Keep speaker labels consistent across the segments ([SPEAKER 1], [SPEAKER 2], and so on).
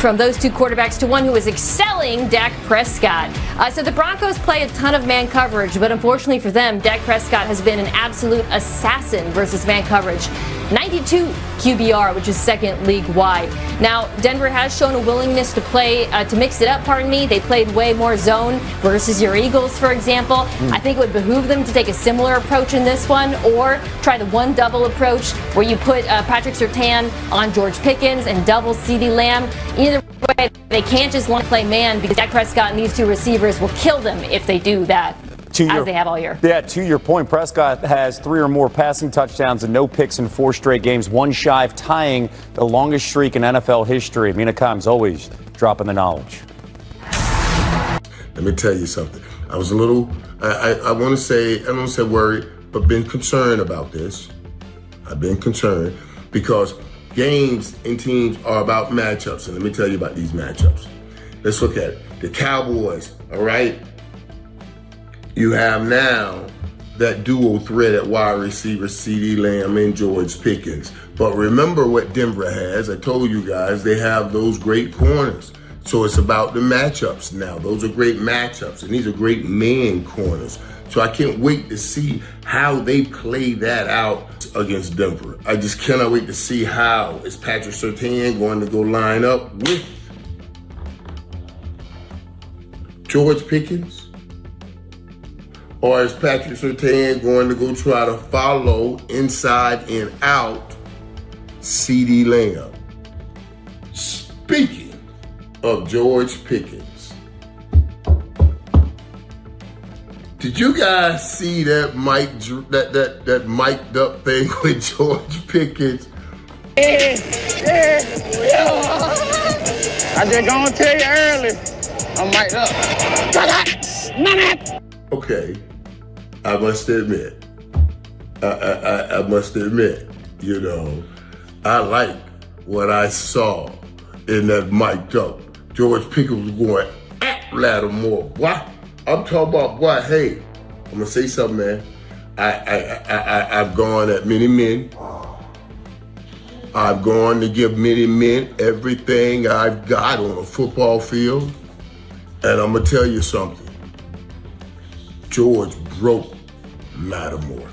[SPEAKER 1] from those two quarterbacks to one who is excelling, Dak Prescott. So the Broncos play a ton of man coverage, but unfortunately for them, Dak Prescott has been an absolute assassin versus man coverage. 92 QBR, which is second league-wide. Now, Denver has shown a willingness to play, to mix it up, They played way more zone versus your Eagles, for example. I think it would behoove them to take a similar approach in this one, or try the one double approach where you put Patrick Surtain on George Pickens and double CeeDee Lamb. Either way, they can't just want to play man, because Dak Prescott and these two receivers will kill them if they do that. As they have all year.
[SPEAKER 2] Yeah, to your point, Prescott has 3 or more passing touchdowns and no picks in 4 straight games, one shy of tying the longest streak in NFL history. Mina Kimes always dropping the knowledge.
[SPEAKER 3] Let me tell you something. I was a little, I want to say, I don't say worried, but been concerned about this. I've been concerned because games and teams are about matchups. And let me tell you about these matchups. Let's look at it. The Cowboys, all right? You have now that dual threat at wide receiver, CeeDee Lamb and George Pickens. But remember what Denver has. I told you guys, they have those great corners. So it's about the matchups now. Those are great matchups, and these are great man corners. So I can't wait to see how they play that out against Denver. I just cannot wait to see how is Patrick Surtain going to go line up with George Pickens? Or is Patrick Surtain going to go try to follow inside and out CeeDee Lamb? Speaking of George Pickens, did you guys see that that mic'd up thing with George Pickens?
[SPEAKER 4] I just gonna tell you early, I'm mic'd up.
[SPEAKER 3] Okay. I must admit, I must admit, you know, I like what I saw in that mic'd up. George Pickens was going at Lattimore. What? I'm talking about what? Hey, I'm gonna say something, man. I've gone at many men. I've gone to give many men everything I've got on a football field, and I'm gonna tell you something. George broke Lattimore.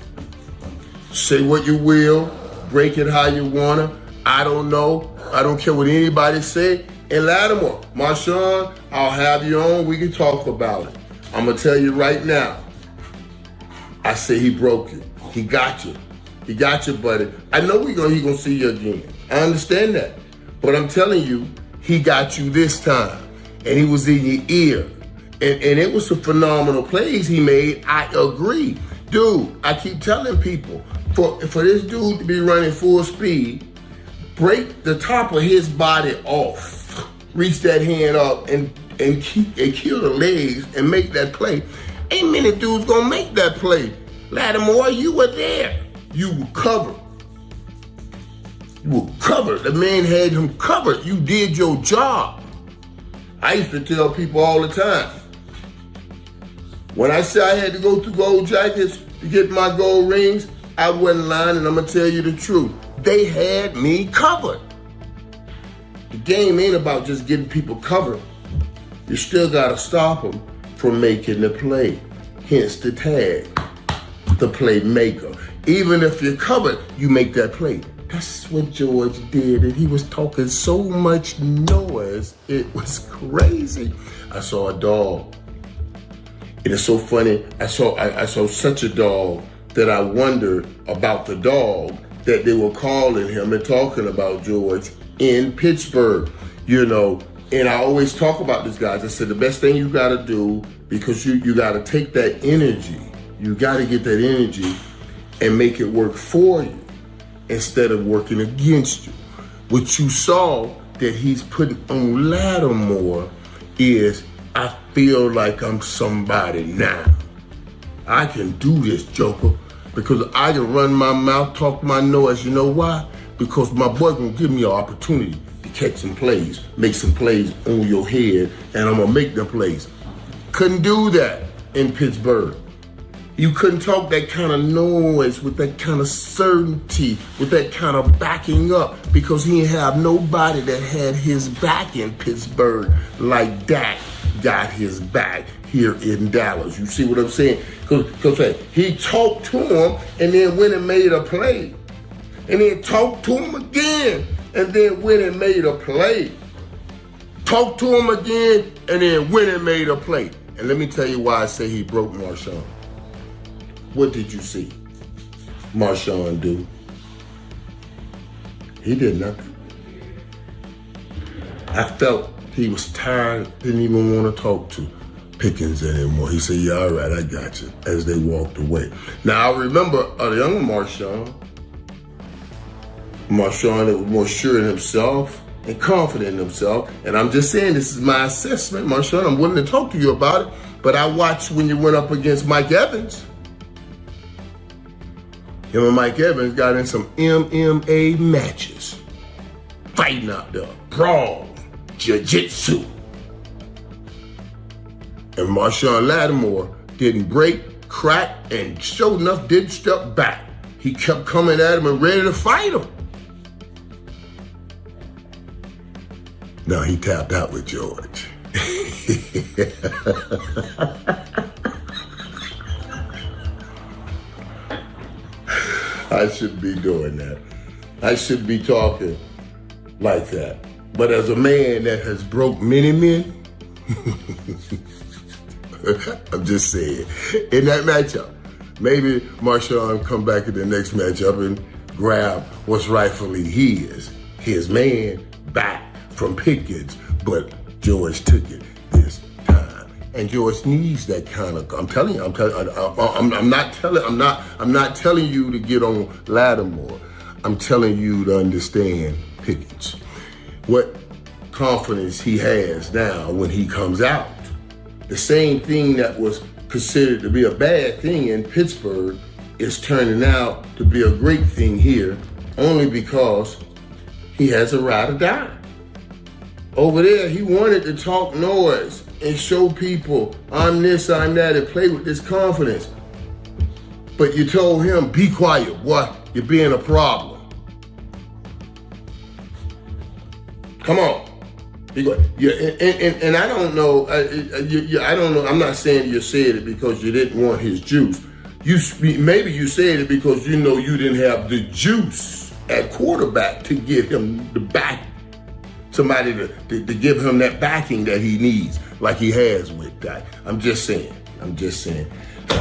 [SPEAKER 3] Say what you will, break it how you wanna. I don't know. I don't care what anybody say. And Lattimore, Marshawn, I'll have you on. We can talk about it. I'm gonna tell you right now. I say he broke it. He got you. He got you, buddy. I know he gonna see you again. I understand that. But I'm telling you, he got you this time. And he was in your ear. And it was some phenomenal plays he made. I agree. Dude, I keep telling people, for this dude to be running full speed, break the top of his body off, reach that hand up and kill the legs and make that play. Ain't many dudes gonna make that play. Lattimore, you were there. You were covered. You were covered. The man had him covered. You did your job. I used to tell people all the time, when I say I had to go through gold jackets to get my gold rings, I wasn't lying, and I'm gonna tell you the truth. They had me covered. The game ain't about just getting people covered. You still gotta stop them from making the play. Hence the tag, the playmaker. Even if you're covered, you make that play. That's what George did, and he was talking so much noise, it was crazy. I saw a dog. It is so funny. I saw such a dog that I wondered about the dog that they were calling him and talking about George in Pittsburgh, you know. And I always talk about this, guys. I said the best thing you got to do, because you got to take that energy. You got to get that energy and make it work for you instead of working against you. What you saw that he's putting on Lattimore is, I feel like I'm somebody now. I can do this, Joker, because I can run my mouth, talk my noise. You know why? Because my boy gonna give me an opportunity to catch some plays, make some plays on your head, and I'm gonna make the plays. Couldn't do that in Pittsburgh. You couldn't talk that kind of noise with that kind of certainty, with that kind of backing up, because he didn't have nobody that had his back in Pittsburgh like Dak got his back here in Dallas. You see what I'm saying? Because he talked to him and then went and made a play. And then talked to him again and then went and made a play. Talked to him again and then went and made a play. And let me tell you why I say he broke Marshawn. What did you see Marshawn do? He did nothing. I felt he was tired, didn't even want to talk to Pickens anymore. He said, yeah, all right, I got you, as they walked away. Now, I remember a younger Marshawn that was more sure in himself and confident in himself. And I'm just saying, this is my assessment, Marshawn. I'm willing to talk to you about it. But I watched when you went up against Mike Evans. Him and Mike Evans got in some MMA matches. Fighting out there, brawl, jiu-jitsu. And Marshawn Lattimore didn't break, crack, and sure enough didn't step back. He kept coming at him and ready to fight him. Now he tapped out with George. I shouldn't be doing that. I shouldn't be talking like that. But as a man that has broke many men, I'm just saying, in that matchup, maybe Marshawn come back in the next matchup and grab what's rightfully his man back from Pickens, but George took it this time. And George needs that kind of, I'm not telling you to get on Lattimore. I'm telling you to understand Pickens. What confidence he has now when he comes out. The same thing that was considered to be a bad thing in Pittsburgh is turning out to be a great thing here, only because he has a ride or die. Over there, he wanted to talk noise and show people, I'm this, I'm that, and play with this confidence. But you told him, be quiet, boy, you're being a problem. Come on. And I don't know, I don't know, I'm not saying you said it because you didn't want his juice. Maybe you said it because you know you didn't have the juice at quarterback to give him the back, somebody to give him that backing that he needs, like he has with Dak. I'm just saying. I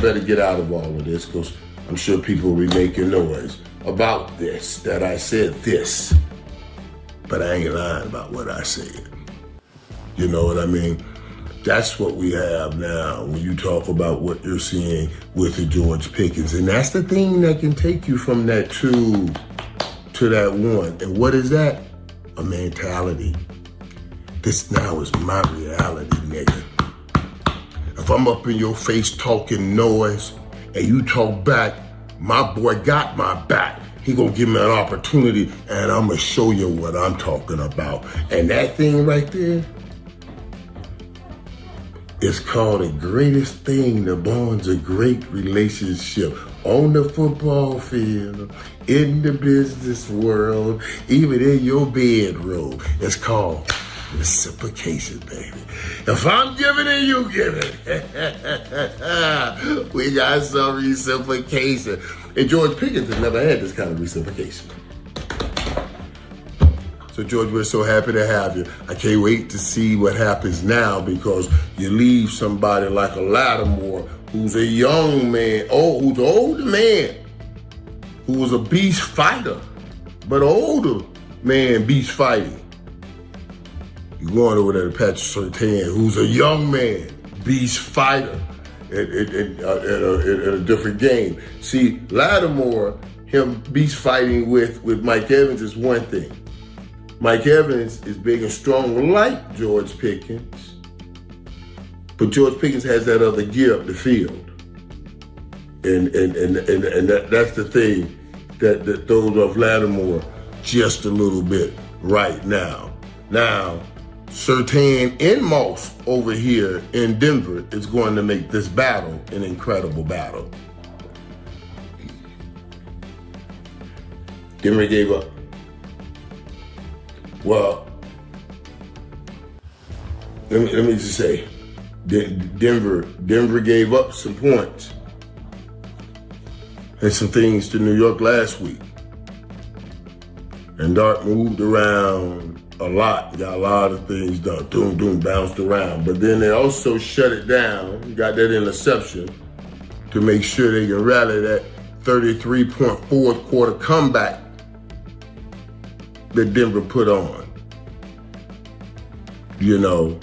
[SPEAKER 3] better get out of all of this because I'm sure people will be making noise about this, that I said this. But I ain't lying about what I said. You know what I mean? That's what we have now when you talk about what you're seeing with the George Pickens. And that's the thing that can take you from that 2 to that 1. And what is that? A mentality. This now is my reality, nigga. If I'm up in your face talking noise and you talk back, my boy got my back. He gonna give me an opportunity and I'm gonna show you what I'm talking about. And that thing right there, it's called the greatest thing that bonds a great relationship on the football field, in the business world, even in your bedroom. It's called reciprocation, baby. If I'm giving it, you give it. We got some reciprocation. And George Pickens has never had this kind of reciprocation. So George, we're so happy to have you. I can't wait to see what happens now because you leave somebody like a Lattimore who's a young man, who's an older man, who was a beast fighter, but an older man beast fighting. You're going over there to Patrick Surtain, who's a young man, beast fighter in a different game. See, Lattimore, him beast fighting with Mike Evans is one thing. Mike Evans is big and strong like George Pickens, but George Pickens has that other gear up the field. And that's the thing that throws off Lattimore just a little bit right now. Now, Surtain and Moss over here in Denver is going to make this battle an incredible battle. Denver gave up. Well, let me just say, Denver gave up some points and some things to New York last week. And Dart moved around a lot, got a lot of things done, bounced around. But then they also shut it down, got that interception to make sure they can rally that 33-point fourth quarter comeback that Denver put on. You know,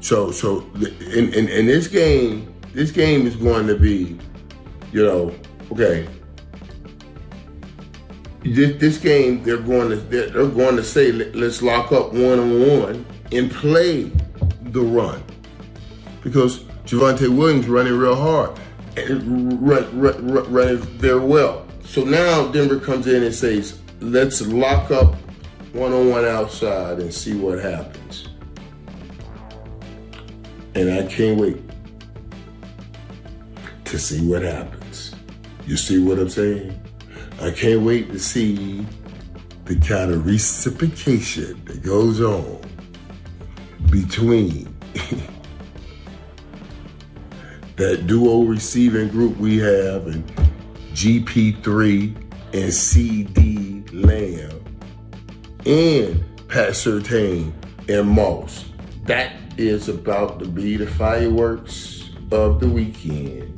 [SPEAKER 3] so in this game is going to be, you know, okay. This game, they're going to say, let's lock up one-on-one and play the run, because Javonte Williams running real hard, and running very well. So now Denver comes in and says, let's lock up one-on-one outside and see what happens. And I can't wait to see what happens. You see what I'm saying? I can't wait to see the kind of reciprocation that goes on between that duo receiving group we have and GP3 and CD Lamb and Pat Surtain and Moss. That is about to be the fireworks of the weekend.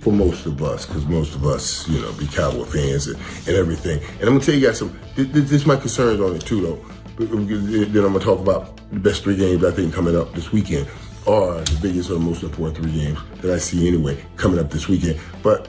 [SPEAKER 3] For most of us, because most of us, you know, be Cowboy fans and everything. And I'm gonna tell you guys some, this is my concerns on it too, though. Then I'm gonna talk about the best 3 games I think coming up this weekend, or the biggest or most important 3 games that I see anyway coming up this weekend. But